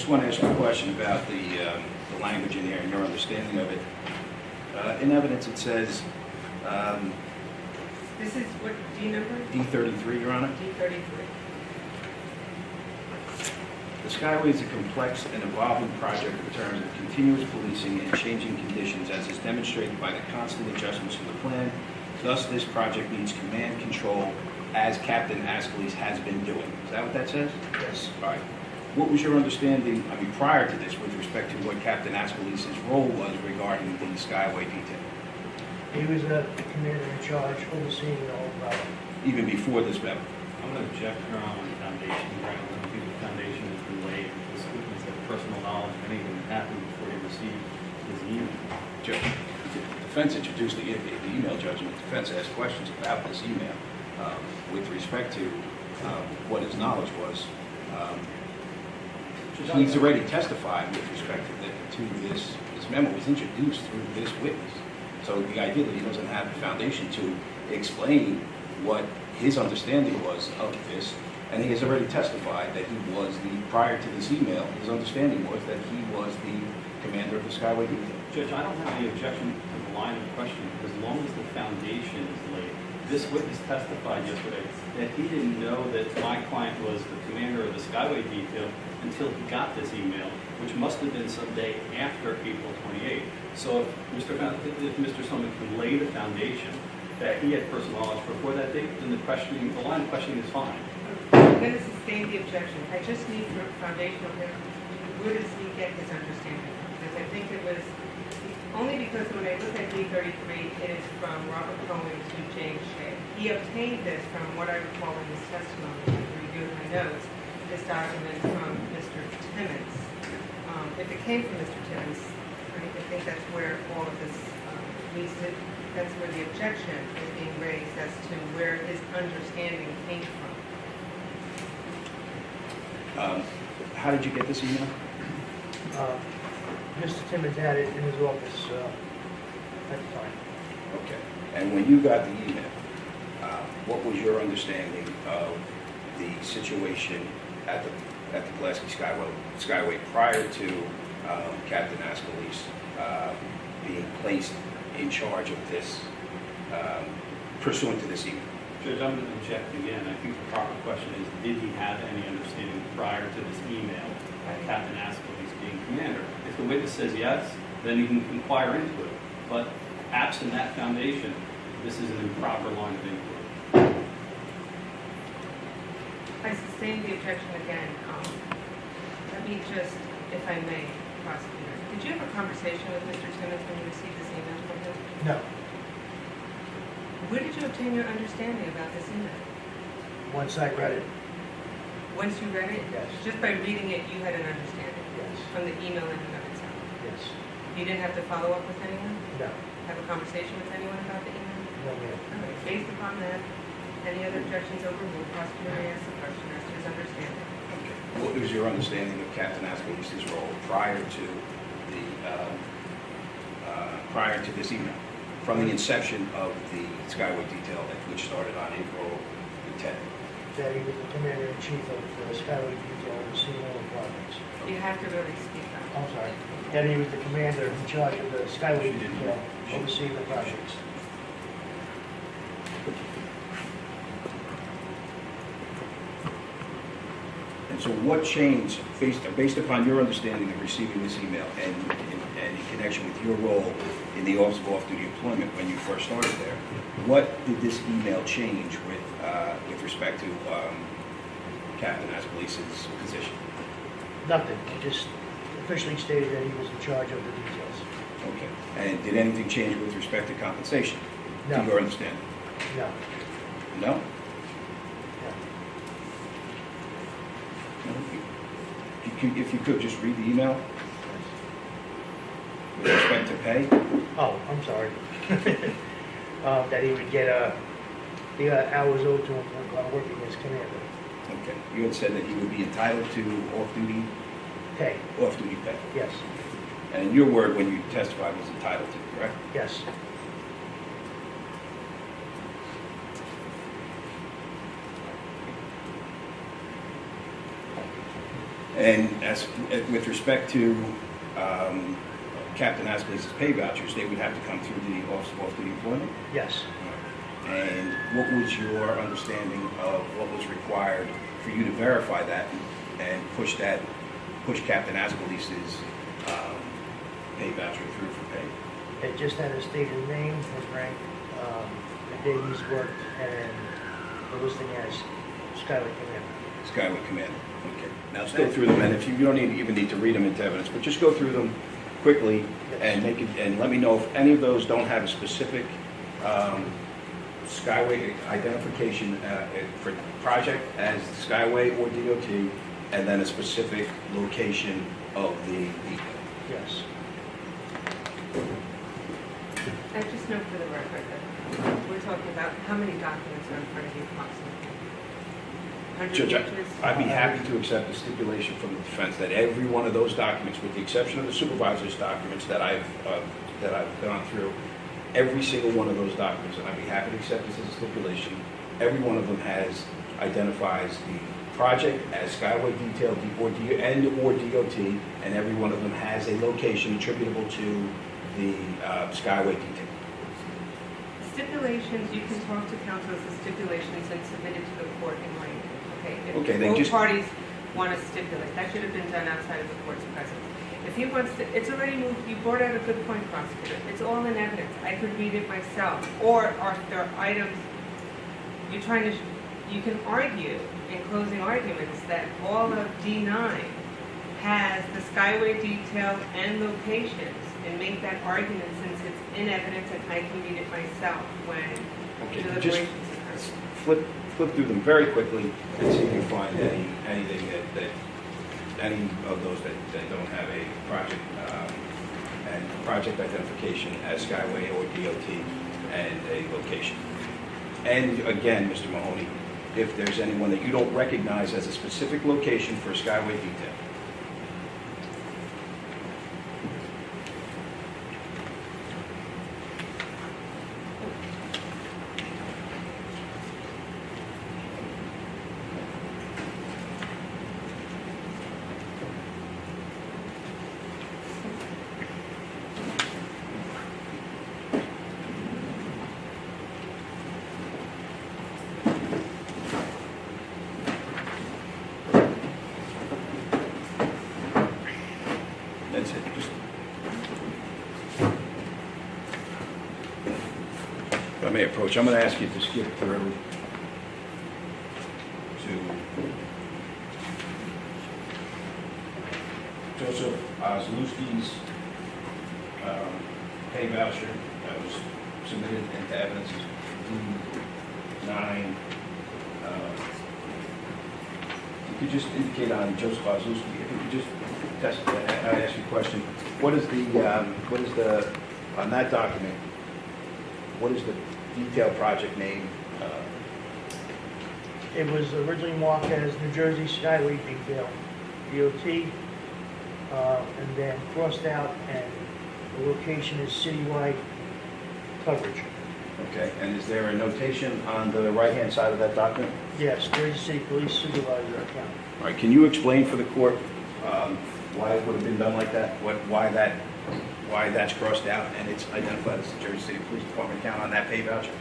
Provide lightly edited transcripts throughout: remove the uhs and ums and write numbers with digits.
just want to ask you a question about the language in here and your understanding of it. In evidence, it says This is what D number? D33, Your Honor. D33. The Skyway is a complex and evolving project in terms of continuous policing and changing conditions, as is demonstrated by the constant adjustments to the plan. Thus, this project needs command control, as Captain Ascalise has been doing. Is that what that says? Yes. All right. What was your understanding, prior to this, with respect to what Captain Ascalise's role was regarding the Skyway detail? He was the commander in charge, overseeing the whole project. Even before this memo? I'm going to object, Your Honor, on the foundation ground. I don't think the foundation has been laid. This witness had personal knowledge of anything that happened before he received his email. Judge, the defense introduced the email, Judge, and the defense asked questions about this email with respect to what his knowledge was. He's already testified with respect to this memo was introduced through this witness. So the idea that he doesn't have the foundation to explain what his understanding was of this, and he has already testified that he was prior to this email, his understanding was that he was the commander of the Skyway detail. Judge, I don't have any objection to the line of questioning, as long as the foundation is laid. This witness testified yesterday that he didn't know that my client was the commander of the Skyway detail until he got this email, which must have been some day after April 28th. So if Mr. Stoma can lay the foundation that he had personal knowledge before that date, then the line of questioning is fine. I'm going to sustain the objection. I just need for foundational here, where does he get his understanding? Because I think it was, only because when I look at D33, it is from Robert Cohen to James Shea. He obtained this from what I recall in his testimony, to review my notes, this document from Mr. Timmons. If it came from Mr. Timmons, I think that's where all of this needs to, that's where the objection is being raised as to where his understanding came from. How did you get this email? Mr. Timmons had it in his office at the time. Okay. And when you got the email, what was your understanding of the situation at the Pulaski Skyway prior to Captain Ascalise being placed in charge of this, pursuant to this email? Judge, I'm going to object again. I think the proper question is, did he have any understanding prior to this email of Captain Ascalise being commander? If the witness says yes, then he can inquire into it. But absent that foundation, this is an improper line of inquiry. I sustain the objection again. Let me just, if I may, prosecutor, did you have a conversation with Mr. Timmons when you received this email from him? No. Where did you obtain your understanding about this email? Once I read it, Once you read it? Yes. Just by reading it, you had an understanding yes. from the email in and of itself? Yes. You didn't have to follow up with anyone? No. Have a conversation with anyone about the email? No, ma'am. All right, based upon that, any other objections overruled, prosecutor may ask the question as to his understanding. Okay. What was your understanding of Captain Ascalise's role prior to this email, from the inception of the Skyway detail, which started on April the 10th? That he was the commander in chief of the Skyway detail, overseeing all the projects. You have to really speak up. I'm sorry. That he was the commander in charge of the Skyway detail, overseeing the projects. And so what changed, based upon your understanding of receiving this email and in connection with your role in the Office of Off-Duty Employment when you first started there, what did this email change with respect to Captain Ascalise's position? Nothing. He just officially stated that he was in charge of the details. Okay. And did anything change with respect to compensation? No. To your understanding? No. No? No. If you could, just read the email with respect to pay. Oh, I'm sorry. That he would get the hours owed to him while working as commander. Okay. You had said that he would be entitled to off-duty Pay. pay. Yes. And your word when you testified was entitled to, correct? Yes. And as, with respect to Captain Astley's pay vouchers, they would have to come through the Office of Off-Duty Employment? Yes. And what was your understanding of what was required for you to verify that and push Captain Astley's pay voucher through for pay? It just had a stated name, his rank, the day he's worked, and the listing as Skyway Commander. Skyway Commander, okay. Now let's go through them, and if you don't even need to read them into evidence, but just go through them quickly and make it, and let me know if any of those don't have a specific Skyway identification for project as Skyway or DOT, and then a specific location of the depot. Yes. I just note for the record that we're talking about how many documents are in front of you approximately? 100 Judge, pages? I'd be happy to accept the stipulation from the defense that every one of those documents, with the exception of the supervisor's documents that I've gone through, every single one of those documents, and I'd be happy to accept this as a stipulation, every one of them identifies the project as Skyway Detail or DOT, and every one of them has a location attributable to the Skyway Detail. Stipulations, you can talk to counsel as the stipulations and submit it to the court in writing, okay? Okay, If then both just- parties want to stipulate, that should have been done outside of the court's presence. If he wants to, it's already moved, you brought out a good point, prosecutor. It's all in evidence. I could read it myself. Or are there items, you're trying to, you can argue in closing arguments that all of D9 has the Skyway detail and locations, and make that argument since it's in evidence and I can read it myself when Okay, just deliberations occur. flip through them very quickly and see if you find anything that any of those that don't have a project and project identification as Skyway or DOT and a location. And again, Mr. Mahoney, if there's anyone that you don't recognize as a specific location for a Skyway detail. That's it. Just if I may approach, I'm going to ask you to skip through to Joseph Ozlowski's pay voucher that was submitted into evidence as D9. If you could just indicate on Joseph Ozlowski, if you could just I ask you a question. What is the on that document, what is the detailed project name? It was originally marked as New Jersey Skyway Detail, DOT, and then crossed out, and the location is citywide coverage. Okay, and is there a notation on the right-hand side of that document? Yes, Jersey City Police Supervisor account. All right, can you explain for the court why it would have been done like that? Why that's crossed out and it's identified as the Jersey City Police Department account on that pay voucher?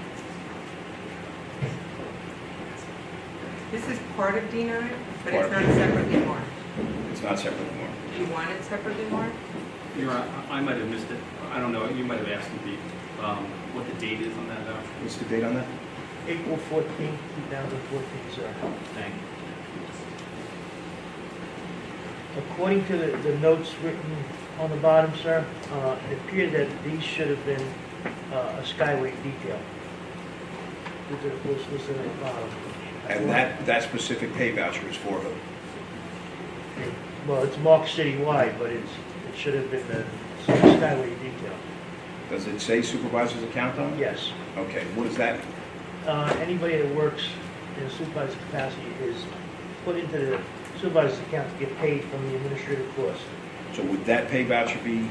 This is part of D9, but Part it's of not separately marked. It's not separately marked. Do you want it separately marked? Your Honor, I might have missed it. I don't know, you might have asked me what the date is on that voucher. What's the date on that? April 14, 2014, sir. Thank you. According to the notes written on the bottom, sir, it appeared that these should have been a Skyway detail. These are what's listed at the bottom. And that specific pay voucher is for who? Well, it's marked citywide, but it should have been the Skyway detail. Does it say supervisor's account on it? Yes. Okay, what is that? Anybody that works in a supervisor's capacity is put into the supervisor's account to get paid from the administrative cost. So would that pay voucher be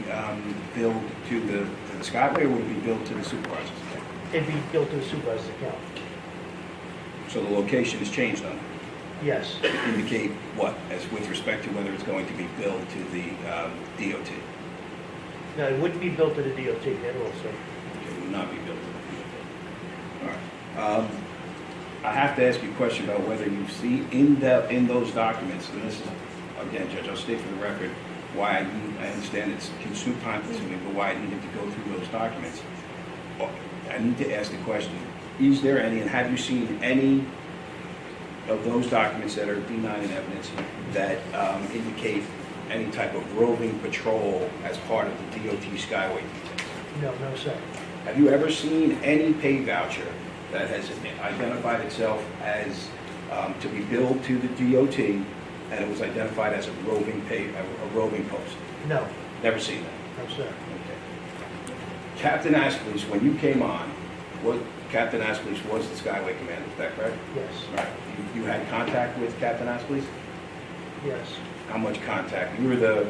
billed to the Skyway, or would it be billed to the supervisor's account? It'd be billed to the supervisor's account. So the location is changed on it? Yes. indicate what, as with respect to whether it's going to be billed to the DOT? No, it wouldn't be built to the DOT at all, sir. It will not be billed to the DOT. All right. I have to ask you a question about whether you see in those documents, and this is, again, Judge, I'll state for the record why I understand it's time consuming, but why I needed to go through those documents. I need to ask the question, is there any, and have you seen any of those documents that are D9 in evidence that indicate any type of roving patrol as part of the DOT Skyway details? No, sir. Have you ever seen any pay voucher that has identified itself as to be billed to the DOT, and it was identified as a roving post? No, Never seen that? no, sir. Okay. Captain Aspley's, when you came on, Captain Aspley's was the Skyway commander, is that correct? Yes, Right. You had contact with Captain Aspley's? yes, How much contact? You were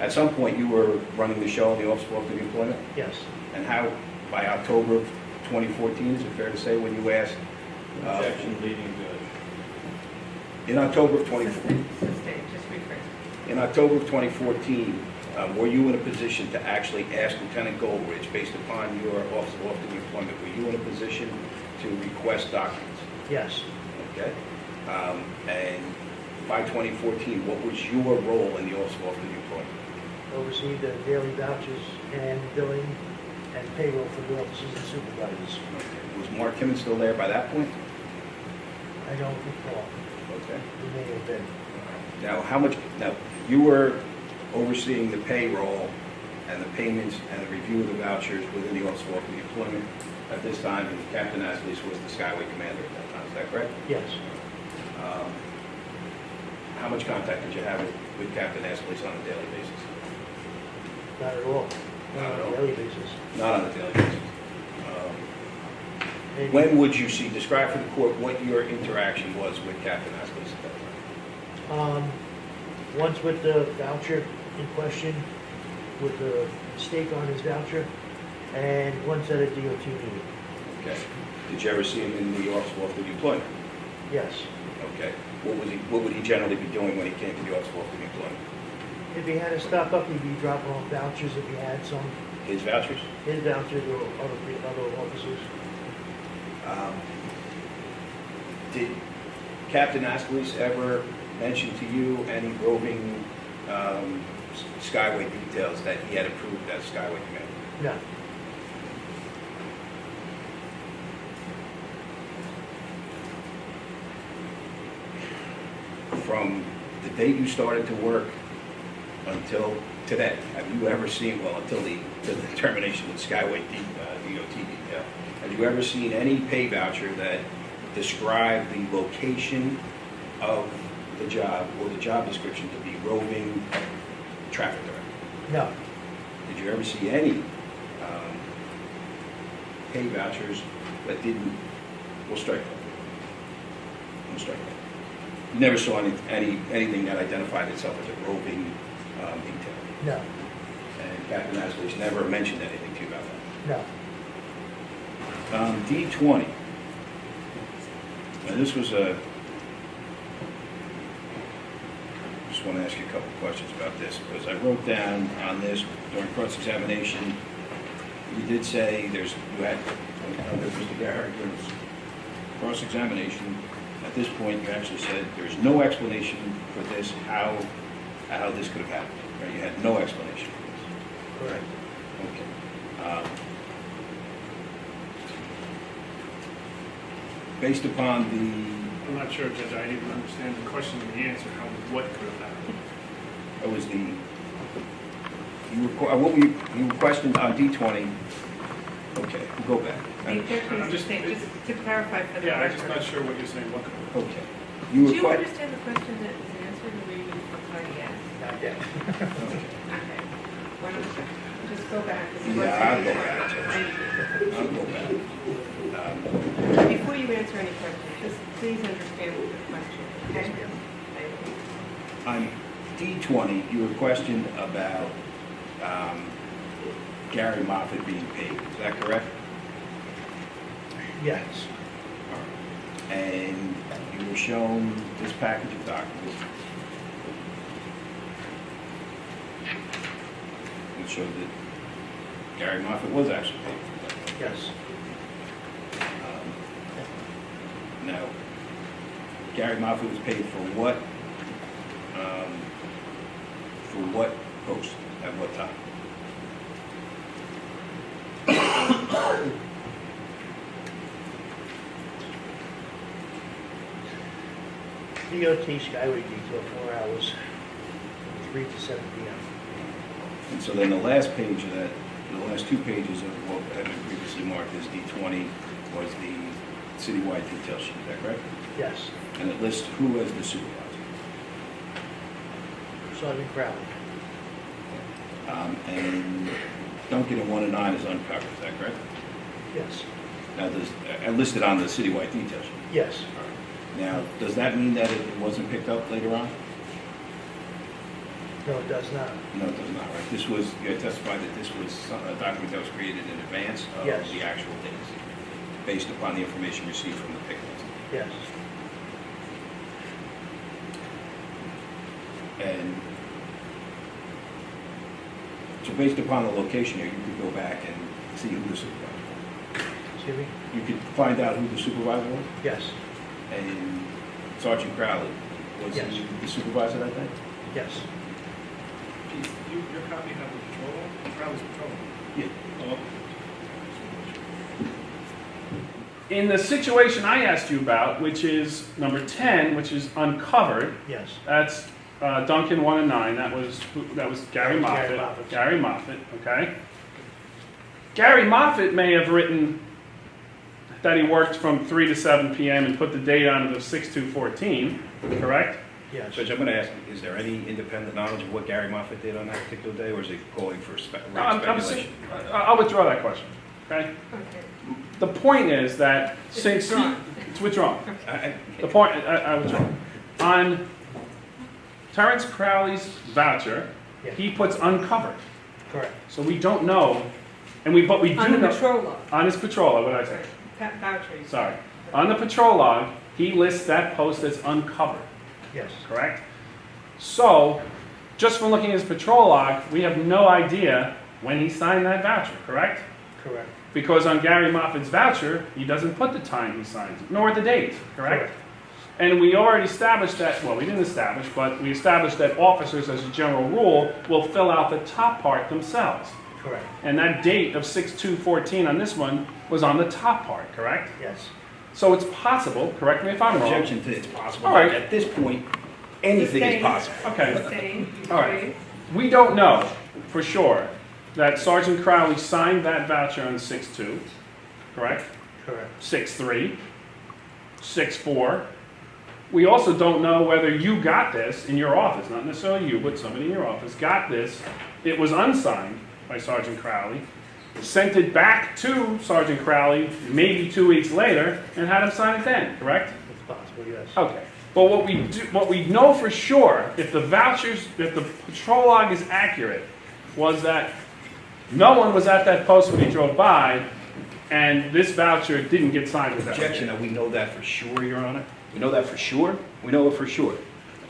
at some point you were running the show in the Office of Welfare and Employment? yes. And how, by October of 2014, is it fair to say, when you asked? Objection, leading judge. In October of 2014, Sustain, just rephrase. in October of 2014, were you in a position to actually ask Lieutenant Goldridge, based upon your Office of Welfare and Employment, were you in a position to request documents? Yes. Okay? And by 2014, what was your role in the Office of Welfare and Employment? Oversee the daily vouchers and billing and payroll for the officers and supervisors. Okay. Was Mark Timmons still there by that point? I don't recall. Okay. He may have been. Now, you were overseeing the payroll and the payments and the review of the vouchers within the Office of Welfare and Employment at this time, and Captain Astley's was the Skyway commander at that time, is that correct? Yes. How much contact did you have with Captain Astley's on a daily basis? Not at all. Not Not at on all. a daily basis. Not on a daily basis. Maybe- When would you see, describe for the court what your interaction was with Captain Astley's at that time? Once with the voucher in question, with the stake on his voucher, and once at a DOT meeting. Okay. Did you ever see him in the Office of Welfare and Employment? Yes. Okay. What would he generally be doing when he came to the Office of Welfare and Employment? If he had to stock up, he'd be dropping off vouchers if he had some. His vouchers? His vouchers or other officers. Did Captain Astley's ever mention to you any roving Skyway details that he had approved as Skyway commander? No. From the date you started to work until today, have you ever seen, well, until the termination of the Skyway DOT detail, have you ever seen any pay voucher that described the location of the job or the job description to be roving traffic director? No. Did you ever see any pay vouchers that didn't, we'll strike that. We'll strike that. You never saw anything that identified itself as a roving detail? No. And Captain Astley's never mentioned anything to you about that? No. D20. Now this was a, just want to ask you a couple of questions about this, because I wrote down on this during cross-examination, you did say you had, under Mr. Garrigan's cross-examination, at this point you actually said there's no explanation for this, how this could have happened, right? You had no explanation for this. Correct. Okay. Based upon I'm not sure, Judge, I didn't understand the question and the answer, what could have happened. it was you were questioned on D20. Okay, we'll go back. The objection I'm is just- sustained, just to clarify for the Yeah, I'm just record. not sure what you're saying, what could have happened. Okay. Do you que- understand the question that was answered, or were you replying yes? Not yet. Okay. Okay. Why don't you just go back? Yeah, I'll go back. Thank you. I'll go back. Before you answer any questions, just please understand the question, okay? Thank you. On D20, you were questioned about Gary Moffett being paid. Is that correct? Yes. And you were shown this package of documents. It showed that Gary Moffett was actually paid for that. Yes. Now, Gary Moffett was paid for what? For what post at what time? DOT Skyway detail, 4 hours, from 3 to 7 p.m. And so then the last page of that, the last 2 pages of what had been previously marked as D20 was the citywide detail sheet, is that correct? Yes. And it lists who as the supervisor. Sergeant Crowley. And Duncan in 1 and 9 is uncovered, is that correct? Yes. Now, listed on the citywide detail sheet. Yes. Now, does that mean that it wasn't picked up later on? No, it does not. No, it does not, right? This was, you had testified that this was a document that was created in advance of Yes. the actual dates, based upon the information received from the pick list. Yes. And so based upon the location here, you could go back and see who the supervisor was. Excuse me? You could find out who the supervisor was, Yes. and Sergeant Crowley, was Yes. he the supervisor that day? Yes. Chief, your copy have the patrol, Crowley's patrol. Yeah. Oh, In the situation I asked you about, which is number 10, which is uncovered, Yes. that's Duncan 1 and 9. That was Gary Moffett. Gary Moffett. Gary Moffett. Okay. Gary Moffett may have written that he worked from 3 to 7 p.m. and put the date on the 6/2/14. Correct? Yes. Judge, I'm going to ask, is there any independent knowledge of what Gary Moffett did on that particular day, or is he calling for speculation? I'll withdraw that question. Okay. Okay. The point is that It's since withdrawn. it's withdrawn. I- The point, I withdraw. On Terrence Crowley's voucher, Yeah. he puts uncovered. Correct. So we don't know, but we do On the know. patrol log. On his patrol log, what did I say? Vouchers. Sorry. On the patrol log, he lists that post as uncovered, Yes. correct? So, just from looking at his patrol log, we have no idea when he signed that voucher, correct? Correct. Because on Gary Moffett's voucher, he doesn't put the time he signs it, nor the date, correct? And we already established that, well, we didn't establish, but we established that officers, as a general rule, will fill out the top part themselves. Correct. And that date of 6/2/14 on this one was on the top part, correct? Yes. So it's possible, correct me if I'm wrong. Objection to it's possible. All right. At this point, anything is Sustained. possible. Okay. Sustained. All right. We don't know for sure that Sergeant Crowley signed that voucher on 6/2, correct? Correct. 6/3, 6/4. We also don't know whether you got this in your office, not necessarily you, but somebody in your office got this. It was unsigned by Sergeant Crowley, sent it back to Sergeant Crowley maybe 2 weeks later, and had him sign it then, correct? It's possible, yes. Okay. But what we know for sure, if the patrol log is accurate, was that no one was at that post when he drove by, and this voucher didn't get signed with that. Objection that we know that for sure, Your Honor. We know that for sure. We know it for sure.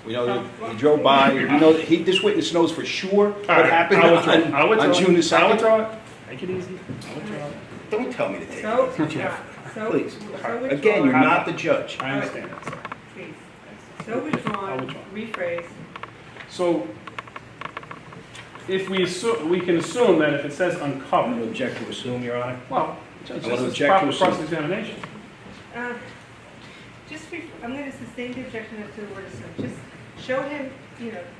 We know that he drove by. We know that this witness knows for sure what All right, happened I'll withdraw. I'll on withdraw. June the I'll 2nd. withdraw it. Take it easy. I'll withdraw it. Don't tell me to take So, it, Jeff. so. Please. So Again, you're withdrawn. not the judge. I understand that, sir. Please. So I'll withdrawn, withdraw. rephrase. So, if we assume, we can assume that if it says I'm uncovered, going to object to assume, Your Honor. well, Judge, I'm gonna this is object proper to assume. cross-examination. I'm going to sustain the objection as to the word assume. Just show him,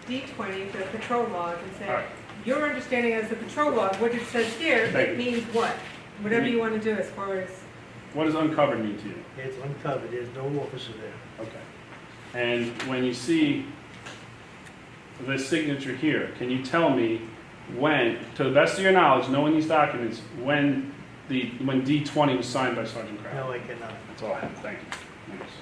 D20, the patrol log, and All say, right. your understanding as the patrol log, what it says here, Thank it you. means what? Whatever you want to do as far as, What does uncovered mean to you? It's uncovered, there's no officer there. Okay. And when you see the signature here, can you tell me when, to the best of your knowledge, knowing these documents, when D20 was signed by Sergeant Crowley? No, I cannot. That's all I have. Thank you. Thanks.